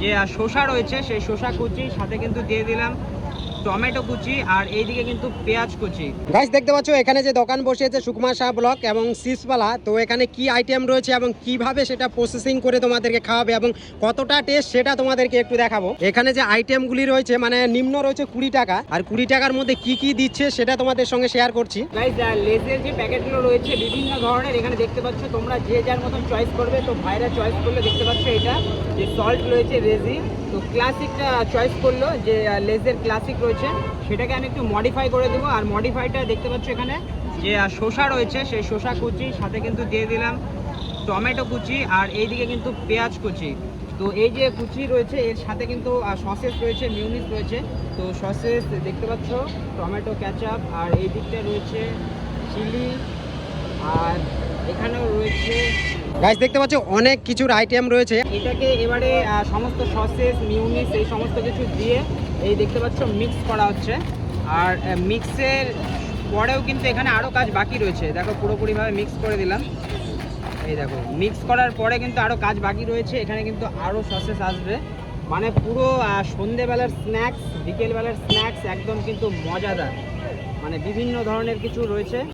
যে শসা রয়েছে সেই শসা কুচি, সাথে কিন্তু দিয়ে দিলাম টমেটো কুচি, আর এইদিকে কিন্তু পেঁয়াজ কুচি। গাইস দেখতে পাচ্ছ এখানে যে দোকান বসিয়েছে সুকুমার শাহ ব্লক এবং সিসওয়ালা, তো এখানে কি আইটেম রয়েছে এবং কিভাবে সেটা প্রসেসিং করে তোমাদেরকে খাওয়াবে এবং কতটা টেস্ট সেটা তোমাদেরকে একটু দেখাবো। এখানে যে আইটেমগুলি রয়েছে মানে নিম্ন রয়েছে 20 টাকা, আর 20 টাকার মধ্যে কি কি দিচ্ছে সেটা তোমাদের সঙ্গে শেয়ার করছি। গাইস লেজের যে প্যাকেটগুলো রয়েছে বিভিন্ন ধরনের, এখানে দেখতে পাচ্ছ তোমরা যে যার মতন চয়েস করবে। তো ভাইরা চয়েস করলে দেখতে পাচ্ছ এটা যে সল্ট রয়েছে রেজি, তো ক্লাসিকটা চয়েস করলো যে লেজের ক্লাসিক রয়েছে, সেটাকে আমি একটু মডিফাই করে দেবো। আর মডিফাইটা দেখতে পাচ্ছ এখানে যে শসা রয়েছে সেই শসা কুচি, সাথে কিন্তু দিয়ে দিলাম টমেটো কুচি, আর এইদিকে কিন্তু পেঁয়াজ কুচি। তো এই যে কুচি রয়েছে এর সাথে কিন্তু সসেস রয়েছে, মিউনিস রয়েছে। তো সসেস দেখতে পাচ্ছ, টমেটো ক্যাচাপ, আর এই দিকটা রয়েছে চিলি, আর এখানেও রয়েছে। গাইস দেখতে পাচ্ছ অনেক কিছুর আইটেম রয়েছে। এটাকে এবারে সমস্ত সসেস মিউনিস এই সমস্ত কিছু দিয়ে এই দেখতে পাচ্ছ মিক্স করা হচ্ছে। আর মিক্সের পরেও কিন্তু এখানে আরও কাজ বাকি রয়েছে। দেখো পুরোপুরিভাবে মিক্স করে দিলাম। এই দেখো মিক্স করার পরে কিন্তু আরও কাজ বাকি রয়েছে। এখানে কিন্তু আরও সসেস আসবে, মানে পুরো সন্ধেবেলার স্ন্যাক্স, বিকেলবেলার স্ন্যাক্স একদম কিন্তু মজাদার, মানে বিভিন্ন ধরনের কিছু রয়েছে।